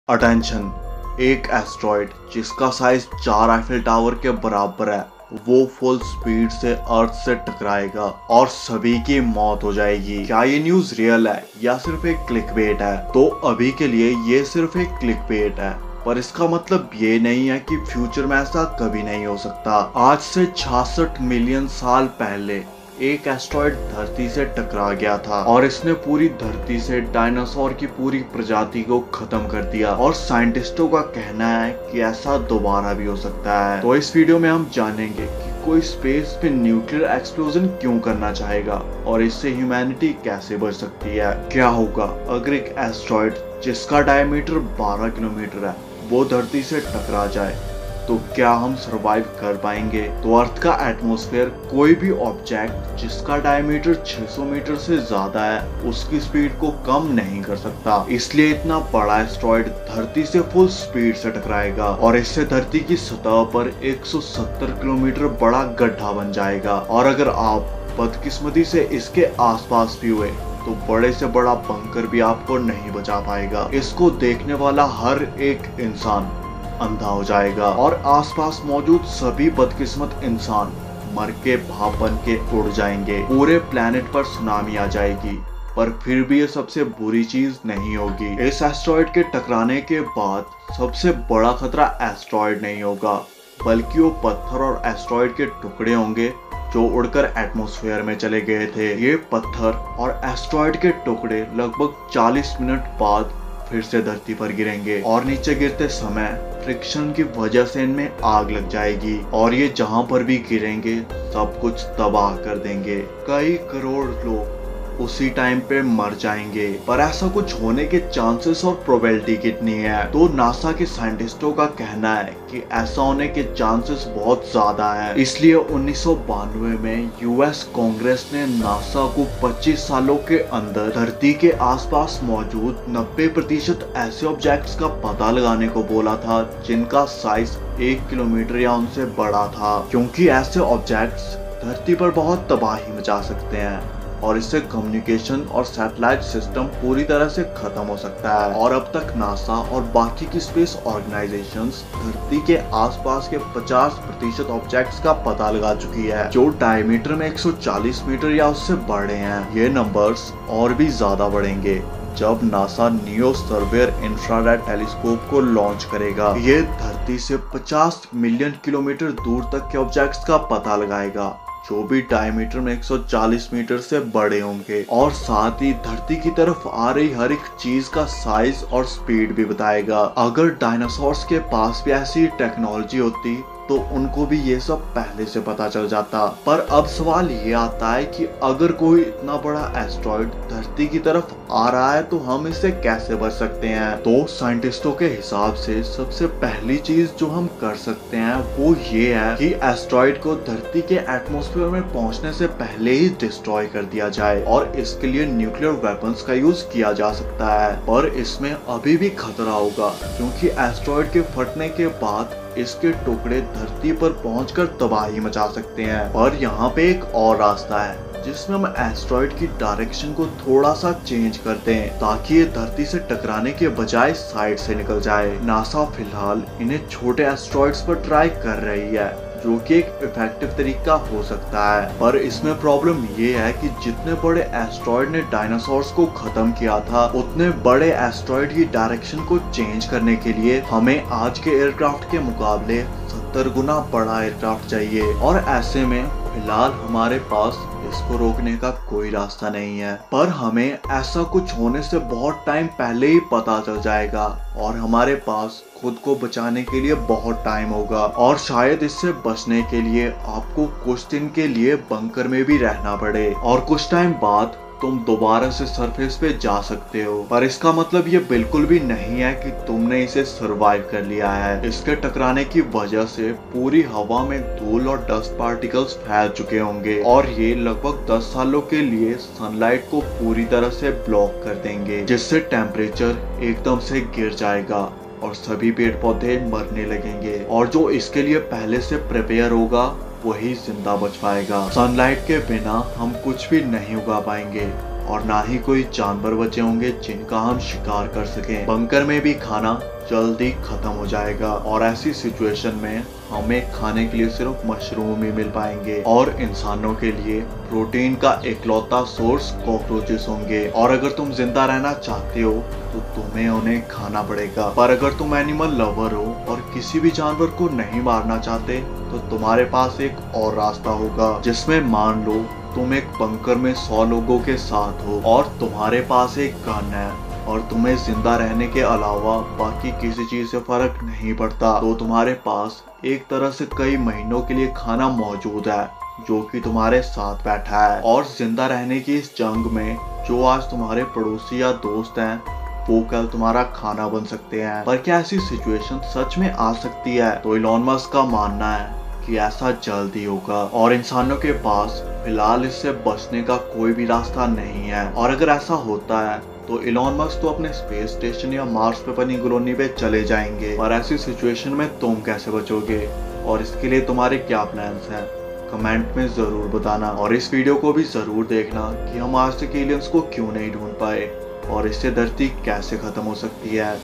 Attention, एक asteroid जिसका size 4 Eiffel tower के बराबर है वो फुल स्पीड से अर्थ से टकराएगा और सभी की मौत हो जाएगी। क्या ये न्यूज रियल है या सिर्फ एक क्लिकबेट है? तो अभी के लिए ये सिर्फ एक क्लिकबेट है, पर इसका मतलब ये नहीं है कि फ्यूचर में ऐसा कभी नहीं हो सकता। आज से 66 मिलियन साल पहले एक एस्ट्रॉयड धरती से टकरा गया था और इसने पूरी धरती से डायनासोर की पूरी प्रजाति को खत्म कर दिया। और साइंटिस्टों का कहना है कि ऐसा दोबारा भी हो सकता है। तो इस वीडियो में हम जानेंगे कि कोई स्पेस में न्यूक्लियर एक्सप्लोजन क्यों करना चाहेगा और इससे ह्यूमैनिटी कैसे बच सकती है। क्या होगा अगर एक एस्ट्रॉयड जिसका डायमीटर 12 किलोमीटर है वो धरती से टकरा जाए, तो क्या हम सरवाइव कर पाएंगे? तो अर्थ का एटमॉस्फेयर कोई भी ऑब्जेक्ट जिसका डायमीटर 600 मीटर से ज्यादा है उसकी स्पीड को कम नहीं कर सकता। इसलिए इतना बड़ा एस्ट्रॉयड धरती से फुल स्पीड से टकराएगा और इससे धरती की सतह पर 170 किलोमीटर बड़ा गड्ढा बन जाएगा। और अगर आप बदकिस्मती से इसके आसपास भी हुए तो बड़े से बड़ा बंकर भी आपको नहीं बचा पाएगा। इसको देखने वाला हर एक इंसान अंधा हो जाएगा और आसपास मौजूद सभी बदकिस्मत इंसान मर के भाप बन के उड़ जाएंगे। पूरे प्लेनेट पर सुनामी आ जाएगी, पर फिर भी ये सबसे बुरी चीज नहीं होगी। इस एस्ट्रॉयड के टकराने के बाद सबसे बड़ा खतरा एस्ट्रॉयड नहीं होगा, बल्कि वो पत्थर और एस्ट्रॉयड के टुकड़े होंगे जो उड़कर एटमॉस्फेयर में चले गए थे। ये पत्थर और एस्ट्रॉयड के टुकड़े लगभग 40 मिनट बाद फिर से धरती पर गिरेंगे और नीचे गिरते समय फ्रिक्शन की वजह से इनमें आग लग जाएगी और ये जहां पर भी गिरेंगे सब कुछ तबाह कर देंगे। कई करोड़ लोग उसी टाइम पे मर जाएंगे। पर ऐसा कुछ होने के चांसेस और प्रोबेबिलिटी कितनी है? तो नासा के साइंटिस्टों का कहना है कि ऐसा होने के चांसेस बहुत ज्यादा है। इसलिए 1992 में यूएस कांग्रेस ने नासा को 25 सालों के अंदर धरती के आसपास मौजूद 90% ऐसे ऑब्जेक्ट्स का पता लगाने को बोला था जिनका साइज 1 किलोमीटर या उनसे बड़ा था, क्योंकि ऐसे ऑब्जेक्ट्स धरती पर बहुत तबाही मचा सकते हैं और इससे कम्युनिकेशन और सैटेलाइट सिस्टम पूरी तरह से खत्म हो सकता है। और अब तक नासा और बाकी की स्पेस ऑर्गेनाइजेशंस धरती के आसपास के 50% ऑब्जेक्ट्स का पता लगा चुकी है जो डायमीटर में 140 मीटर या उससे बड़े हैं। ये नंबर्स और भी ज्यादा बढ़ेंगे जब NASA neo surveyor infrared telescope को लॉन्च करेगा। ये धरती से 50 मिलियन किलोमीटर दूर तक के ऑब्जेक्ट्स का पता लगाएगा जो भी डायमीटर में 140 मीटर से बड़े होंगे और साथ ही धरती की तरफ आ रही हर एक चीज का साइज और स्पीड भी बताएगा। अगर डायनासोर्स के पास भी ऐसी टेक्नोलॉजी होती तो उनको भी ये सब पहले से पता चल जाता। पर अब सवाल ये आता है कि अगर कोई इतना बड़ा एस्ट्रॉयड धरती की तरफ आ रहा है तो हम इससे कैसे बच सकते हैं? तो साइंटिस्टों के हिसाब से सबसे पहली चीज जो हम कर सकते हैं वो ये है कि एस्ट्रॉयड को धरती के एटमॉस्फेयर में पहुंचने से पहले ही डिस्ट्रॉय कर दिया जाए और इसके लिए न्यूक्लियर वेपन्स का यूज किया जा सकता है। पर इसमें अभी भी खतरा होगा क्योंकि एस्ट्रॉयड के फटने के बाद इसके टुकड़े धरती पर पहुंचकर तबाही मचा सकते हैं। पर यहाँ पे एक और रास्ता है जिसमें हम एस्ट्रॉयड की डायरेक्शन को थोड़ा सा चेंज करते हैं ताकि ये धरती से टकराने के बजाय साइड से निकल जाए। नासा फिलहाल इन्हें छोटे एस्ट्रॉयड्स पर ट्राई कर रही है जो कि एक इफेक्टिव तरीका हो सकता है। पर इसमें प्रॉब्लम ये है कि जितने बड़े एस्ट्रॉयड ने डायनासोर्स को खत्म किया था उतने बड़े एस्ट्रॉयड की डायरेक्शन को चेंज करने के लिए हमें आज के एयरक्राफ्ट के मुकाबले 70 गुना बड़ा एयरक्राफ्ट चाहिए और ऐसे में फिलहाल हमारे पास इसको रोकने का कोई रास्ता नहीं है। पर हमें ऐसा कुछ होने से बहुत टाइम पहले ही पता चल जाएगा और हमारे पास खुद को बचाने के लिए बहुत टाइम होगा और शायद इससे बचने के लिए आपको कुछ दिन के लिए बंकर में भी रहना पड़े और कुछ टाइम बाद तुम दोबारा से सरफेस पे जा सकते हो। पर इसका मतलब ये बिल्कुल भी नहीं है कि तुमने इसे सरवाइव कर लिया है। इसके टकराने की वजह से पूरी हवा में धूल और डस्ट पार्टिकल्स फैल चुके होंगे और ये लगभग 10 सालों के लिए सनलाइट को पूरी तरह से ब्लॉक कर देंगे जिससे टेम्परेचर एकदम से गिर जाएगा और सभी पेड़ पौधे मरने लगेंगे और जो इसके लिए पहले से प्रिपेयर होगा वही जिंदा बच पाएगा। सनलाइट के बिना हम कुछ भी नहीं उगा पाएंगे और ना ही कोई जानवर बचे होंगे जिनका हम शिकार कर सकें। बंकर में भी खाना जल्दी खत्म हो जाएगा और ऐसी सिचुएशन में हमें खाने के लिए सिर्फ मशरूम ही मिल पाएंगे और इंसानों के लिए प्रोटीन का इकलौता सोर्स कॉकरोचेस होंगे। और अगर तुम जिंदा रहना चाहते हो तो तुम्हें उन्हें खाना पड़ेगा। पर अगर तुम एनिमल लवर हो और किसी भी जानवर को नहीं मारना चाहते तो तुम्हारे पास एक और रास्ता होगा, जिसमें मान लो तुम एक बंकर में 100 लोगों के साथ हो और तुम्हारे पास एक गन है और तुम्हें जिंदा रहने के अलावा बाकी किसी चीज से फर्क नहीं पड़ता, तो तुम्हारे पास एक तरह से कई महीनों के लिए खाना मौजूद है जो कि तुम्हारे साथ बैठा है। और जिंदा रहने की इस जंग में जो आज तुम्हारे पड़ोसी या दोस्त हैं वो कल तुम्हारा खाना बन सकते हैं। पर क्या ऐसी सिचुएशन सच में आ सकती है? तो इलॉन मस्क का मानना है कि ऐसा जल्द ही होगा और इंसानों के पास फिलहाल इससे बचने का कोई भी रास्ता नहीं है। और अगर ऐसा होता है तो इलॉन मस्क तो अपने स्पेस स्टेशन या मार्स पे बनी कॉलोनी पे चले जाएंगे। और ऐसी सिचुएशन में तुम कैसे बचोगे और इसके लिए तुम्हारे क्या प्लान्स हैं? कमेंट में जरूर बताना और इस वीडियो को भी जरूर देखना कि हम आज तक एलियंस को क्यों नहीं ढूंढ पाए और इससे धरती कैसे खत्म हो सकती है।